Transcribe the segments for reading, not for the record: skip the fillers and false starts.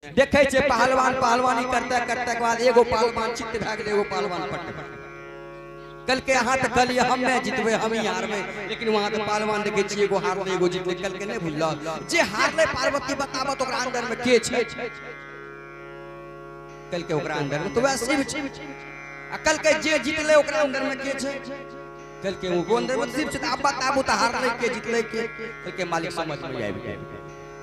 देखे छे पहलवान पहलवानी करते करते के बाद एगो पहलवान चित्त भए गेल, एगो पहलवान पट कल के हाथ कल हम नहीं जितबे हम ही हारबे, लेकिन वहां तो पहलवान देखे छी एगो हारले एगो जितले। कल के नहीं भूलल जे हारले पार्वती बताबत ओकरा अंदर में के छे, कल के ओकरा अंदर में तो वह शिव छे, आ कल के जे जितले ओकरा अंदर में के छे, कल के वो अंदर में शिव छे। अब बताबू तो हारले के जितले के, कल के मालिक समझ में आबि गेल।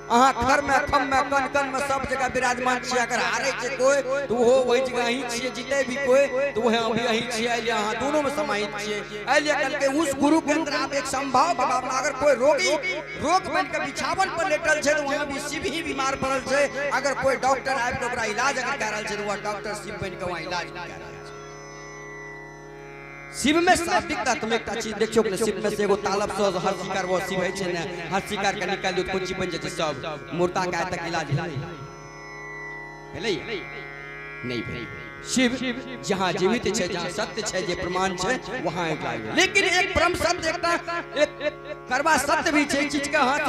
अहाँ घर में खम में कन कन में सब जगह विराजमान छियै, अगर हारे छे कोई तो वो वही जगह ही छियै, जीते भी कोई तो वह भी यही छियै। अलिए अहाँ दोनों में समाहित छियै। अलिए कल के उस गुरु के अंदर आप एक संभाव के भावना, अगर कोई रोगी रोग बन के बिछावन पर लेटल छे तो वहां भी शिव ही बीमार पड़ल छे। अगर कोई डॉक्टर आबि के ओकरा इलाज अगर कर रहल छे तो वह डॉक्टर शिव बन के वहां इलाज कर रहल छे। शिव में शाब्दिक तत्व एक चीज देखियो कि शिव में से एगो तालब से हर शिकार वो शिव है छे ने, हर शिकार के निकाल दो कुछ बन जाए सब मूर्ता का तक इलाज भेलै नहीं भेलै। शिव जहां जीवित छे, जहां सत्य छे, जे प्रमाण छे वहां एक लागे। लेकिन एक परम सत्य एक करवा सत्य भी छे, चीज के हाथ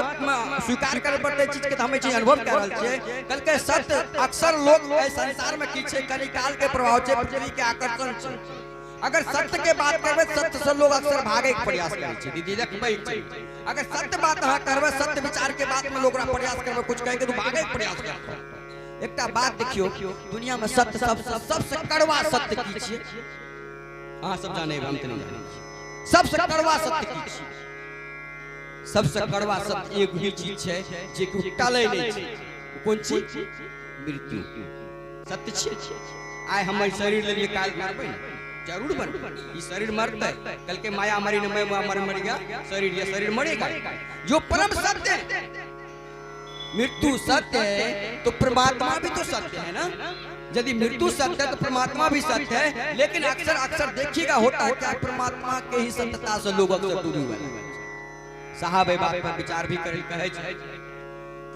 स्वीकार करे पड़ते, चीज के हमें चीज अनुभव कर रहल छे। कल के सत्य अक्सर लोग संसार में की छे कलिकाल के प्रभाव छे, पृथ्वी के आकर्षण छे। अगर सत्य के बात करबे सत्य से लोग अक्सर भागे के प्रयास करे छे। दीदी देखबै अगर सत्य बात अहाँ करबे, सत्य विचार के बात में लोग प्रयास करबे, कुछ कहे के तो भागे के प्रयास करते। एकटा बात देखियो, दुनिया में सत्य सबसे कड़वा सत्य की छियै, अहाँ सब जाने हम त नहीं जाने। सबसे कड़वा सत्य की छियै, सबसे कड़वा सत्य एक ही चीज छै जे कि टले नहीं छै। कोन चीज? मृत्यु सत्य छियै। आइ हमर शरीर ले काल मरबै जरूर बन, ये शरीर मरता है, कल के माया मरी न मैं मर गया शरीर, ये शरीर मरेगा। जो परम सत्य मृत्यु सत्य है तो परमात्मा भी तो सत्य है ना। यदि मृत्यु सत्य है तो परमात्मा भी सत्य है। लेकिन अक्सर अक्सर देखिएगा होता है क्या, परमात्मा के ही सत्यता से लोग अक्सर दूरी वाला साहब बात पर विचार भी करे कहे छे।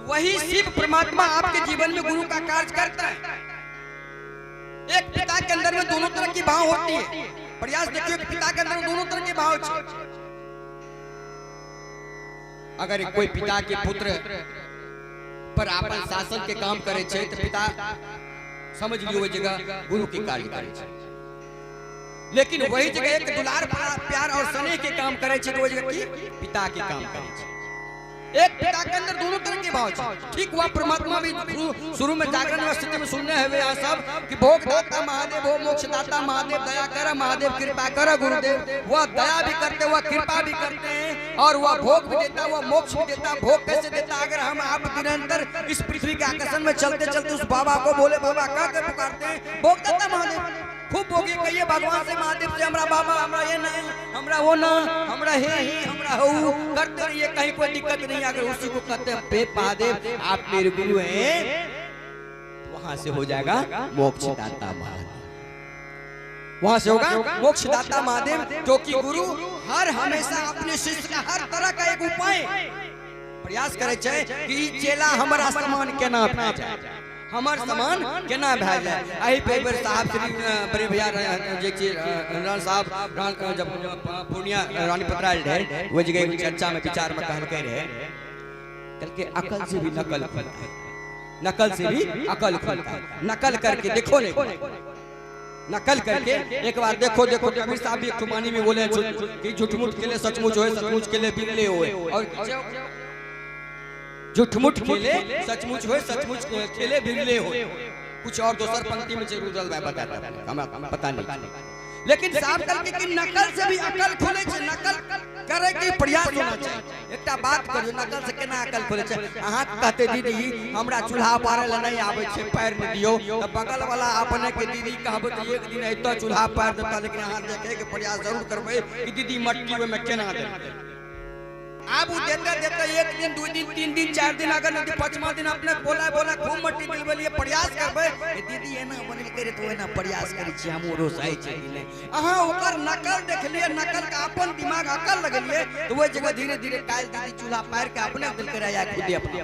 वही शिव परमात्मा आपके जीवन में गुरु का कार्य करता है। एक पिता के अंदर में दोनों तरह की भाव होती है। प्रयास देखिए कि पिता के अंदर में दोनों तरह के भाव छे। अगर कोई पिता के पुत्र पर अपन शासन के काम करे छे तो पिता समझ लियो वो जगह गुरु के कार्य करे छे। लेकिन वही जगह एक दुलार प्यार और स्नेह के काम करे छे तो वो जगह की पिता के काम करे छे। एक पिता के अंदर दोनों तरह के भाव छे। ठीक हुआ परमात्मा भी शुरू में जागरण अवस्था में सुनने हैं यहाँ सब कि भोग दाता महादेव हो, मोक्ष दाता महादेव, दया कर महादेव, कृपा कर गुरुदेव। वह दया भी करते, वह कृपा भी करते हैं और वह भोग भी देता, वह मोक्ष भी देता। भोग कैसे देता? अगर हम आप निरंतर इस पृथ्वी के आकर्षण में चलते चलते उस बाबा को भोले बाबा कहकर पुकारते हैं, भोग दाता महादेव खूब भोगी कहिए भगवान से, महादेव से, हमरा बाबा, हमरा ये नहीं, हमरा वो ना, हमरा हे ही, हमरा हो करते रहिए, कहीं कोई दिक्कत नहीं। अगर उसी को कहते हैं महादेव आप मेरे गुरु हैं, तो वहां से हो जाएगा मोक्षदाता महादेव, वहां से होगा मोक्षदाता महादेव। जो कि गुरु हर हमेशा अपने शिष्य का हर तरह का एक उपाय प्रयास करे छे कि चेला हमारा समान केना भए जाए, हमर समान केना भए जाए। एही पे एक बार साहब श्री बड़े भैया जे राण साहब जब पूर्णिया रानी पत्राल रहे, वो जगह चर्चा में विचार में कहल रहे कल के अकल से भी नकल खुलता है, नकल से भी अकल खुलता है। नकल करके देखो नहीं, नकल करके एक बार देखो देखो कबीर साहब भी एक कहानी में बोले कि झूठ-मूठ के लिए सचमुच होए, सचमुच के लिए बिगले होए, और झूठ-मूठ खेले सचमुच होए, सचमुच खेले बिगले होए। कुछ और दूसर पंक्ति में जरूर मैं बताता हूं, पता नहीं। लेकिन साहब कल के कि नकल से भी अकल खुले छे, नकल करे के प्रयास होना चाहिए। एकटा बात करियो, नकल से केना अकल खुले छे? अहाँ कहते दीदी हमरा चूल्हा पारे ला नहीं आवे छे, पैर न दियो, त बगल वाला अपने के दीदी कहबे त एक दिन एतो चूल्हा पार देता। लेकिन अहाँ देखे के प्रयास जरूर करबे कि दीदी मट्टी में केना दे। आप देते देते एक दिन, दो दिन, तीन दिन, चार दिन, अगर नहीं पांचवा दिन अपने बोला बोला खूब मट्टी दिलबे लिए प्रयास करबे, दीदी एना बनल करे तो एना प्रयास करी छी हम रोसाई छी नहीं। अहाँ ओकर नकल देख लिए, नकल का अपन दिमाग अकल लगलिए तो वो जगह धीरे धीरे काल दीदी चूल्हा पार के अपने दिल कराया खुद अपने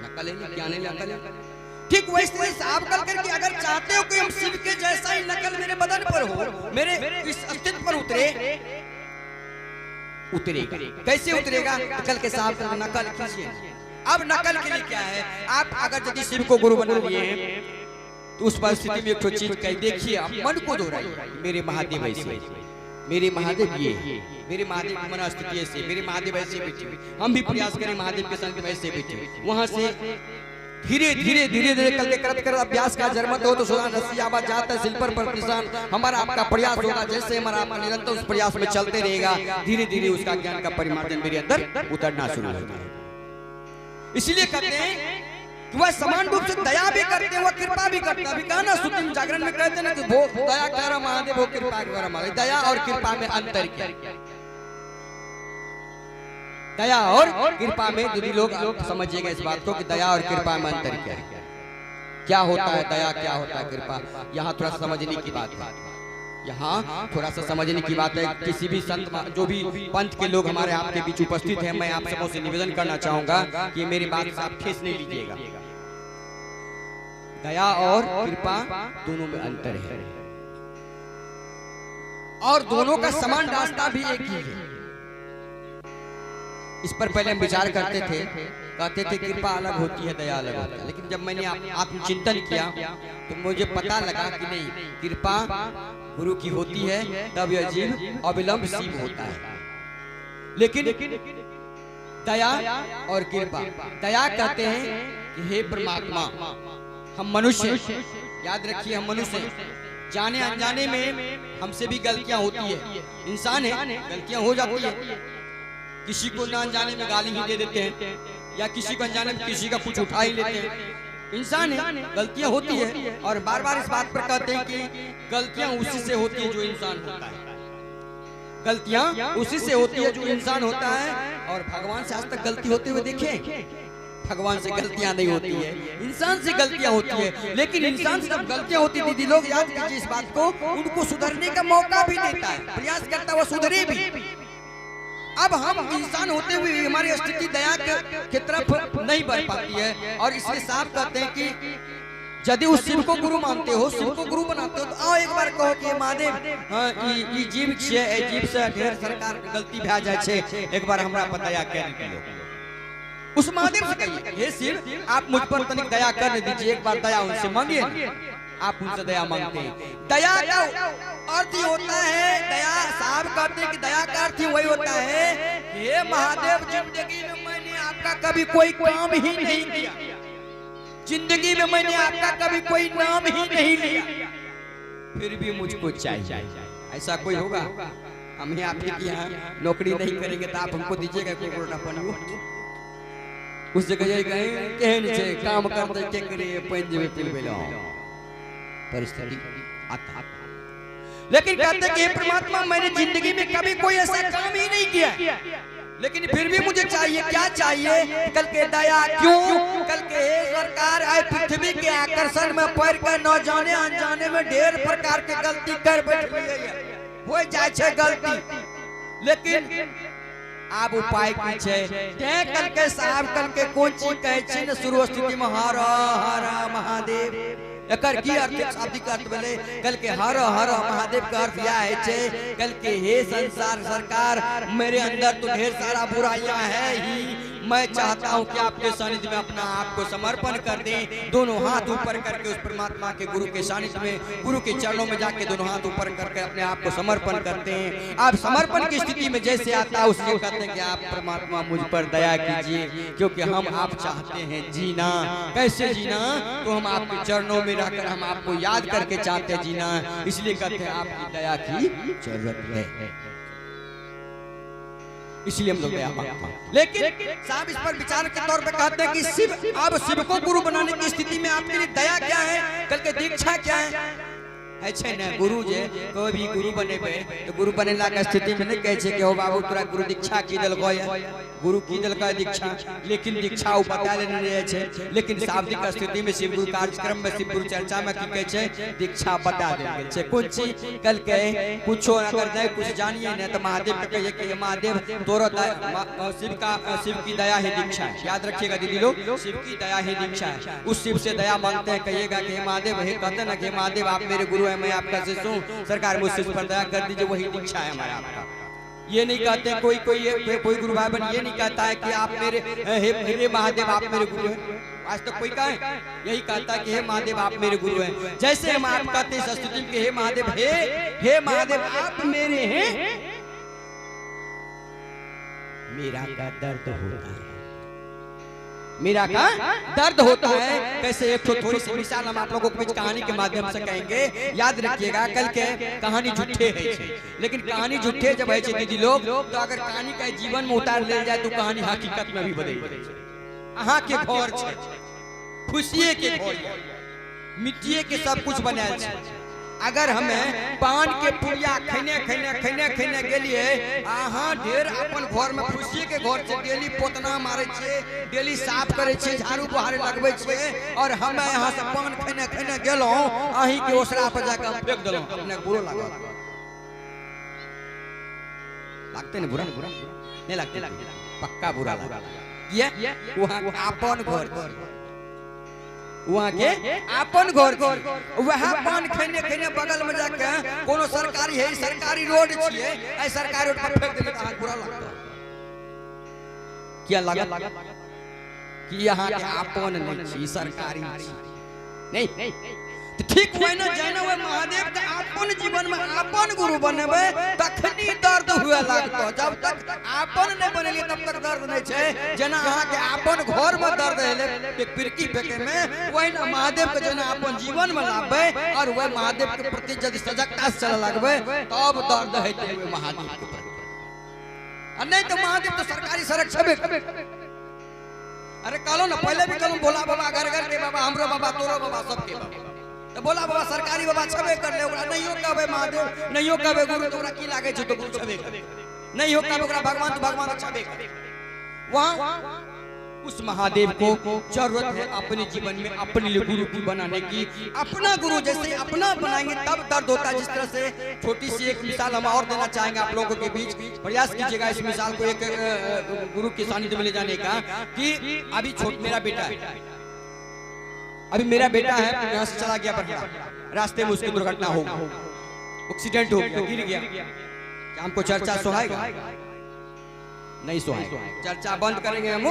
नकल है, क्या नहीं नकल। ठीक वैसे साहब कल करके अगर चाहते हो कि हम शिव के जैसा ही नकल मेरे बदन पर हो, मेरे इस अस्तित्व पर उतरेगा। कैसे उतरेगा? कल के साहब नकल कीजिए, अब नकल के लिए क्या है, आप अगर यदि शिव को गुरु बना लिए हैं तो उस परिस्थिति में एक तो चीज कही देखिए, आप मन को दोहराइए, मेरे महादेव ऐसे, मेरे महादेव ये, मेरे महादेव की मन स्थिति ऐसे, मेरे महादेव ऐसे बैठे, हम भी प्रयास करें महादेव के संग ऐसे बैठे। वहां से धीरे धीरे धीरे धीरे करके करत कर अभ्यास का जरमत हो तो सोना रस्सी आवाज जाता है सिल पर प्रतिशान। हमारा आपका प्रयास होगा, जैसे हमारा आपका निरंतर उस प्रयास में चलते रहेगा, धीरे धीरे उसका ज्ञान का परिमार्जन मेरे अंदर उतरना शुरू होता है। इसलिए कहते हैं कि वह समान रूप से दया भी करते हैं, वह कृपा भी करते हैं। अभी कहा ना स्तुति में जागरण में कहते हैं ना कि वो दया कर महादेव, वो कृपा कर महादेव। दया और कृपा में अंतर क्या? दया और कृपा में यदि लोग समझिएगा इस बात को कि दया और कृपा में अंतर क्या है, क्या होता है दया, क्या होता है कृपा, यहाँ थोड़ा समझने की बात है। यहाँ थोड़ा सा समझने की बात है। किसी भी संत, जो भी पंथ के लोग हमारे आपके बीच उपस्थित हैं, मैं आप सबों से निवेदन करना चाहूंगा कि मेरी बात से आप ठेस नहीं लीजिएगा। दया और कृपा दोनों में अंतर है और दोनों का समान रास्ता भी एक ही है। इस पर पहले हम विचार करते थे, कहते थे कृपा अलग होती है, दया अलग होता है। लेकिन जब मैंने आत्मचिंतन किया तो मुझे पता लगा कि नहीं, कृपा गुरु की होती है तब यह जीव अविलंब शिव होता है। लेकिन दया और कृपा, दया कहते हैं कि हे परमात्मा, हम मनुष्य, याद रखिए हम मनुष्य, जाने अनजाने में हमसे भी गलतियां होती है, इंसान है, गलतियां हो जाती है। किसी को ना अनजाने में गाली ही दे देते हैं, या किसी को अनजाने में किसी का कुछ उठा ही लेते हैं। इंसान है, गलतियां होती है, और बार बार इस बात पर कहते हैं कि गलतियां उसी से होती है जो इंसान होता है, गलतियां उसी से होती है जो इंसान होता है। और भगवान से आज तक गलती होते हुए देखे? भगवान से गलतियां नहीं होती है, इंसान से गलतियां होती है। लेकिन इंसान से जब गलतियां होती थी, दीदी लोग याद कीजिए इस बात को, उनको सुधरने का मौका भी देता है, प्रयास करता है वो सुधरे भी। अब हम इंसान होते हुए हमारी स्थिति दया के तरफ नहीं बढ़ पाती है, और इसलिए साफ कहते हैं कि यदि उस शिव को गुरु मानते हो, शिव को गुरु बनाते हो, तो आओ एक बार कहो कि महादेव, ई जीव छे, ए जीव से ढेर सरकार गलती भा जाय छे, एक बार हमरा पर दया कर दियो। उस महादेव से कहिए, हे शिव आप मुझ पर तनिक दया कर दीजिए, एक बार दया उनसे मांगिए। आप उनसे दया मांगते हैं। दया का अर्थ ही होता है, दया साहब कहते हैं कि दया का अर्थ ही वही होता है, हे महादेव जिंदगी में मैंने आपका कभी कोई काम ही नहीं किया, जिंदगी में मैंने आपका कभी कोई नाम ही नहीं लिया, फिर भी मुझको चाहिए। ऐसा कोई होगा? हम ही आप ही यहाँ नौकरी नहीं करेंगे तो आप हमको दीजिएगा कोई रोटा पानी? उस जगह कहन से काम करते के करे पंजे पिलबेला परिस्थिति आता। लेकिन कहते हैं कि परमात्मा मैंने जिंदगी में कभी कोई ऐसा काम ही नहीं किया, लेकिन फिर भी मुझे चाहिए। क्या चाहिए? कल के दया क्यों? कल के सरकार आए पृथ्वी के आकर्षण में पड़ कर न जाने अनजाने में ढेर प्रकार के गलती कर बैठे हो जाए छे गलती, लेकिन आप उपाय की छे कल के साहब कल के कौन चीज कहे छे न शुरू स्थिति में हर हर महादेव एकर की अर्थ शाब्दिक अर्थ बोले कल के हर हर महादेव का अर्थ यह है छे कल के हे संसार सरकार मेरे अंदर तो ढेर सारा बुराइयां है ही, मैं चाहता हूं कि आपके सानिध्य में अपना आप को समर्पण कर दें। दोनों हाथ ऊपर करके उस परमात्मा के गुरु के सानिध्य में गुरु के चरणों में जाके दोनों हाथ ऊपर करके अपने आप को समर्पण करते हैं। आप समर्पण की स्थिति में जैसे आता है उससे कहते हैं कि आप परमात्मा मुझ पर दया कीजिए, क्योंकि हम आप चाहते हैं जीना। कैसे जीना? तो हम आपके चरणों में रहकर हम आपको याद करके चाहते हैं जीना, इसलिए कहते हैं आपकी दया की जरूरत है, इसलिए हम लोग दया मांगते हैं। लेकिन साहब इस पर विचार के तौर पे कहते हैं कि शिव, अब शिव को गुरु बनाने की स्थिति में आपके लिए दया क्या है, कल के दीक्षा क्या है? अच्छे न गुरु जे कोई भी गुरु बने पे तो गुरु बनेला के स्थिति में नहीं कहे छे कि हो बाबू तोरा गुरु दीक्षा की दल गया, गुरु की दल का दीक्षा, लेकिन दीक्षा उ बता लेने रहे छे। लेकिन शाब्दिक स्थिति में शिव गुरु कार्यक्रम में शिव गुरु चर्चा में की कहे छे दीक्षा बता देंगे छे। कौन चीज? कल के पूछो अगर नहीं कुछ जानिए न तो महादेव के कहिए कि महादेव तोरा शिव की दया ही दीक्षा है। याद रखिएगा दीदी लोग, शिव की दया ही दीक्षा है। उस शिव से दया मांगते हैं, कहिएगा कि महादेव हे कहते ना कि महादेव आप मेरे गुरु, मैं आपका शिष्य हूँ, सरकार मुझसे पर दया कर दीजिए, वही दीक्षा है हमारा आपका। ये नहीं कहते कोई गुरु भाई बन ये नहीं कहता है कि आप मेरे हे महादेव आप मेरे गुरु हैं। आज तक कोई कहे यही कहता है कि हे महादेव आप मेरे गुरु हैं। जैसे हम आप कहते हैं स्तुति में कि हे महादेव हे महादेव आप मेरे हैं, मेरा का दर्द होता है, मेरा का दर्द होता है। कैसे एक थोड़ी सी मिसाल हम आप लोगों को कुछ कहानी के माध्यम से कहेंगे। याद रखिएगा कल के कहानी झूठे है, लेकिन कहानी झूठे जब है दीदी लोग, तो अगर कहानी का जीवन में उतार ले जाए तो कहानी हकीकत में भी बदल अहाँ के घर खुशिये के घर मिट्टिए के सब कुछ बनाए छे। अगर हमें पान के पुड़िया खैने गेलिए अहाँ ढेर अपन घर में खुशी के घर से डेली पोतना मारे छे, डेली साफ करे छे, झाड़ू बहारे लगबे छे, और हमें यहाँ से पान खैने गेलो अही के ओसरा पर जाकर फेंक देलो, अपने बुरो लागते ने बुरा नहीं लगते, पक्का बुरा लगा। ये वहाँ अपन घर वहाँ के अपन घर वह पान खैने बगल में जाके कोनो सरकारी है, सरकारी रोड छिए, ऐ सरकारी रोड पर फेंक देले त बुरा लगता। क्या लगा कि यहाँ के अपन नहीं छी, सरकारी नहीं। तो ठीक हुए ना जाने हुए महादेव के अपन जीवन में अपन गुरु बनबे तखनी दर्द हुए लगतो। जब तक अपन नहीं बनेलिए तब तक दर्द नहीं छे। जना अहाँ के अपन घर में दर्द है एक पिरकी फेंके में, वही ना महादेव के जना अपन जीवन में लाबे और वह महादेव के प्रति यदि सजगता से चले लगबे तब दर्द है ते महादेव के प्रति। और नहीं तो महादेव तो सरकारी सड़क छबे। अरे कहलो ना पहले भी कहलो भोला बाबा घर के बाबा, हमरो बाबा, तोरो बाबा, सबके बाबा। तो बोला बाबा सरकारी बाबा छबे कर ले, ओकरा नहीं हो कहबे महादेव, नहीं हो कहबे गुरु, तोरा की लागे छ तो गुरु छबे करे, नहीं हो कहबे ओकरा भगवान तो भगवान छबे करे। वहां उस महादेव को जरूरत है अपने जीवन में अपने लिए गुरु की बनाने की। अपना गुरु जैसे अपना बनाएंगे तब दर्द होता है। जिस तरह से छोटी सी एक मिसाल हम और देना चाहेंगे आप लोगों के बीच, प्रयास कीजिएगा इस मिसाल को एक गुरु के सानिध्य में ले जाने का। कि अभी मेरा बेटा है, अभी मेरा बेटा है यहाँ से चला गया पटना, रास्ते में उसकी दुर्घटना हो गई, एक्सीडेंट हो गया, गिर गया। क्या हमको चर्चा सुहाएगा? नहीं सुहाएगा। चर्चा बंद करेंगे हम,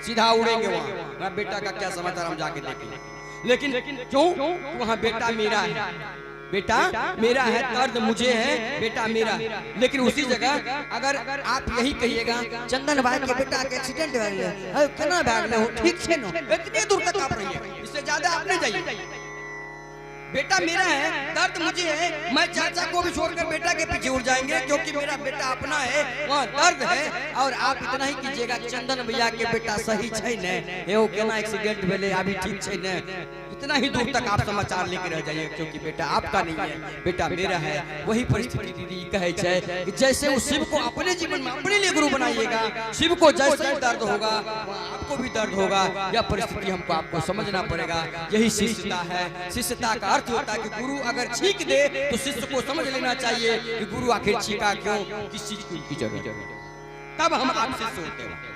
सीधा उड़ेंगे वहाँ। मेरा बेटा का क्या समाचार हम जाके देखेंगे। लेकिन क्यों? वहाँ बेटा मेरा है, बेटा मेरा है, दर्द मुझे है, बेटा मेरा। लेकिन उसी जगह अगर आप यही कहिएगा चंदन भाई के बेटा के एक्सीडेंट हो गया, केना भाग हो ठीक छे न, इतनी दूर तक आप रहिए, इससे ज्यादा आप नहीं जाइए। बेटा मेरा है, दर्द मुझे है, मैं चाचा को भी छोड़कर बेटा के पीछे उड़ जाएंगे क्योंकि मेरा बेटा अपना है, वहाँ दर्द है। और आप इतना ही कीजिएगा चंदन भैया के बेटा सही छे ने, एगो केना एक्सीडेंट भेले अभी ठीक छे ने, इतना ही दूर तक आप समाचार लेके रह जाइए क्योंकि बेटा आपका नहीं है, बेटा मेरा है। वही परिस्थिति दीदी कहे छे कि जैसे उस शिव को अपने जीवन में अपने लिए गुरु बनाइएगा, शिव को जैसे दर्द होगा आपको भी दर्द होगा। यह परिस्थिति हमको आपको समझना पड़ेगा। यही शिष्यता है। शिष्यता का अर्थ होता है कि गुरु अगर छींक दे तो शिष्य को समझ लेना चाहिए कि गुरु आखिर छींका क्यों, किस चीज की जरूरत है, तब हम आपसे सोचते हैं।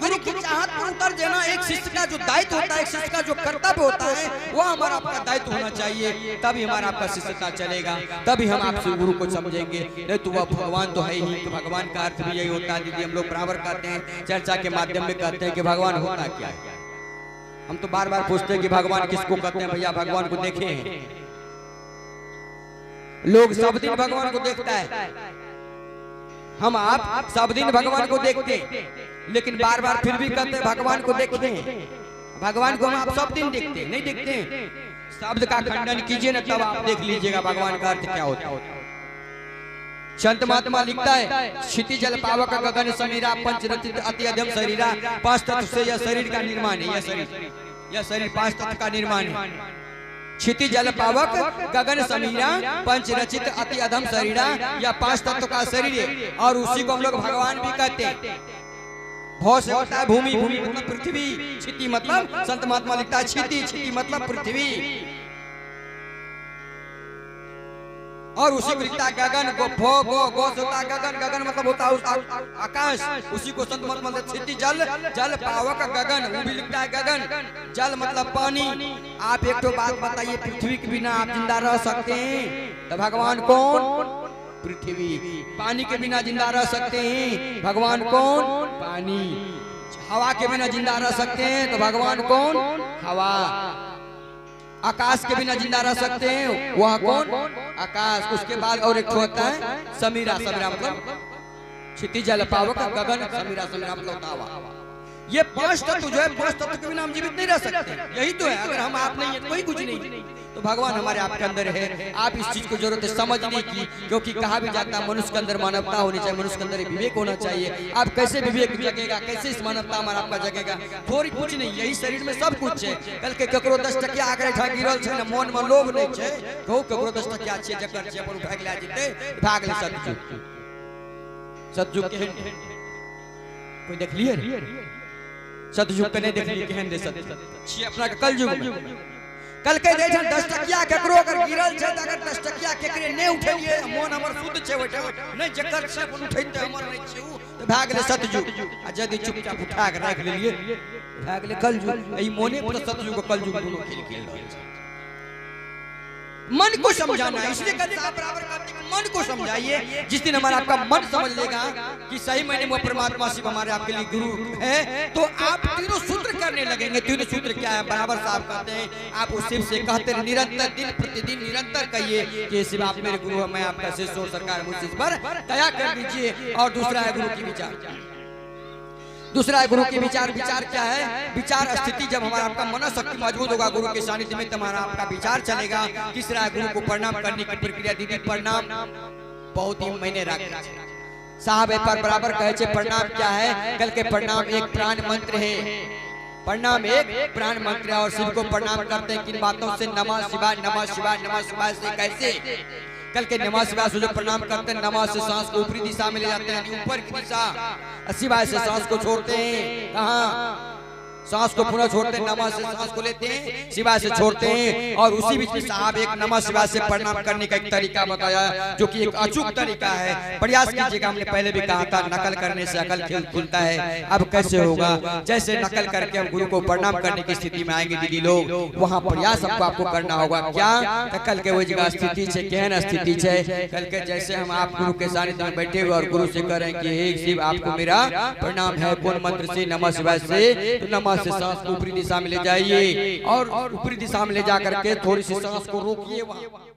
गुरु की चाहत पर उतर देना एक शिष्य का जो दायित्व होता है, एक शिष्य का जो कर्तव्य होता है, वह हमारा आपका दायित्व होना चाहिए। तभी हमारा आपका शिष्यता चलेगा, तभी हम आपसे गुरु को समझेंगे। नहीं तो वह भगवान तो है ही। तो भगवान का अर्थ भी यही होता है दीदी, हम लोग बराबर कहते हैं, चर्चा के माध्यम में कहते हैं कि भगवान होता क्या है। हम तो बार बार पूछते हैं कि भगवान किसको कहते हैं। भैया भगवान को देखे हैं लोग, सब दिन भगवान को देखता है, हम आप सब दिन भगवान को देखते हैं, लेकिन बार बार फिर भी कहते हैं भगवान को देखते हैं। भगवान को हम आप सब दिन देखते नहीं देखते हैं। शब्द का खंडन कीजिए ना, तब आप देख लीजिएगा भगवान का अर्थ क्या होता है। संत महात्मा लिखता है, क्षिति जल पावक गगन समीरा पंच रचित अति अधम शरीरा, पांच तत्व से यह शरीर का निर्माण है। यह शरीर पांच तत्व का निर्माण है। क्षिति जल पावक गगन समीरा पंच रचित अति अधम शरीरा, यह पांच तत्व का शरीर है। और उसी को हम लोग भगवान भी कहते हैं। भौ से होता है भूमि, भूमि मतलब पृथ्वी, क्षिति मतलब संत महात्मा लिखता है क्षिति, क्षिति मतलब पृथ्वी। और उसी को लिखता है गगन, गो से होता है गगन, गगन मतलब होता है आकाश। उसी को संत महात्मा क्षिति जल, जल पावक गगन, वो भी लिखता है गगन। जल मतलब पानी। आप एक तो बात बताइए, पृथ्वी के बिना आप जिंदा रह सकते हैं? तो भगवान कौन? पृथ्वी। पानी के बिना जिंदा रह सकते हैं, भगवान कौन? पानी। हवा के बिना जिंदा रह सकते हैं तो भगवान कौन? हवा। आकाश के बिना जिंदा रह सकते हैं, वह कौन? आकाश। उसके बाद और एक होता है समीरा। समीरा मतलब क्षितिज जल पावक गगन, समीरा समीरा मतलब तावा। ये 5 तत्व जो है, 5 तत्व के बिना हम जीवित नहीं रह सकते। यही तो है, अगर हम आप नहीं है तो कोई कुछ नहीं। तो भगवान हमारे आपके अंदर है। आप इस चीज को जरूरत है समझने की, क्योंकि कहा भी जाता है मनुष्य के अंदर मानवता होनी चाहिए, मनुष्य के अंदर विवेक होना चाहिए। आप कैसे विवेक जगेगा, कैसे इस मानवता हमारा आपका जगेगा? थोड़ी कुछ नहीं, यही शरीर में सब कुछ है। कल के ककरो 10 टकिया आकर गिरल छे न, मन में लोभ नहीं छे, कहू ककरो 10 टकिया छे जकर छे अपन उठा के ला जेते, भाग ले सतजुग। सतजुग के कोई देख लिए? सतयुग के नहीं देखलिए केहन दे सत छी अपना के कलयुग में। कल के दे 10 टकिया केकरो अगर गिरल छै त अगर 10 टकिया केकरे नै उठेलिए, मन हमर शुद्ध छै ओटा नै जकर छै अपन उठैते हमर नै छै उ त भाग ले सतयुग। आ यदि चुपचाप उठा के राख लेलिए भाग ले कलयुग। एही मोने पर सतयुग कलयुग दोनों खेल खेल रहल छै। मन को समझाना, इसलिए कहते हैं आप बराबर करते हैं मन को समझाइए। जिस दिन हमारा आपका मन समझ लेगा कि सही मायने में परमात्मा शिव हमारे आपके लिए गुरु है, तो आप तीनों सूत्र करने लगेंगे। तीनों सूत्र क्या है? बराबर साहब कहते हैं आप उस शिव से कहते हैं निरंतर, दिन प्रतिदिन निरंतर कहिए कि शिव आप मेरे गुरु है, मैं आपका शिष्य हूं, सरकार मुझसे इस पर दया कर दीजिए। और दूसरा है गुरु की विचार। दूसरा है गुरु के विचार। विचार क्या है? विचार स्थिति। जब हमारा आपका मनोशक्ति मजबूत होगा गुरु के सानिध्य में, हमारा आपका विचार चलेगा। तीसरा है गुरु को प्रणाम करने की प्रक्रिया। दीदी प्रणाम बहुत ही मैंने रखा साहब पर बराबर कहे छे प्रणाम क्या है? कल के प्रणाम एक प्राण मंत्र है। प्रणाम एक प्राण मंत्र है। और शिव को प्रणाम करते हैं किन बातों से? नमः शिवाय, नमः शिवाय, नमः शिवाय से। कैसे? कल के नमः शिवाय से जो प्रणाम करते हैं, नमः से सांस को ऊपरी दिशा में ले जाते हैं, ऊपर की दिशा। शिवाय से सांस को छोड़ते हैं, कहाँ? सांस को पुनः छोड़ते हैं, नमः से सांस को लेते हैं, शिवाय से छोड़ते हैं। और उसी बीच में साहब एक नमः शिवाय से प्रणाम करने का एक तरीका बताया, जो कि एक अचूक तरीका है। प्रयास कीजिएगा। हमने पहले भी कहा था नकल करने से अकल खुलता है। अब कैसे होगा? जैसे नकल करके हम गुरु को प्रणाम करने की स्थिति में आएंगे दीदी लोग, वहाँ प्रयास आपको करना होगा। क्या? कल के वही जगह स्थिति है, केहन स्थिति है? कल के जैसे हम आप गुरु के सानिध्य में बैठे हुए और गुरु से कह रहे हैं कि हे शिव आपको मेरा प्रणाम है। कौन मंत्र से? नमः शिवाय से। तो नमः से सांस को ऊपरी दिशा में ले जाइए और ऊपरी दिशा में ले जाकर के थोड़ी सी सांस को रोकिए वहां।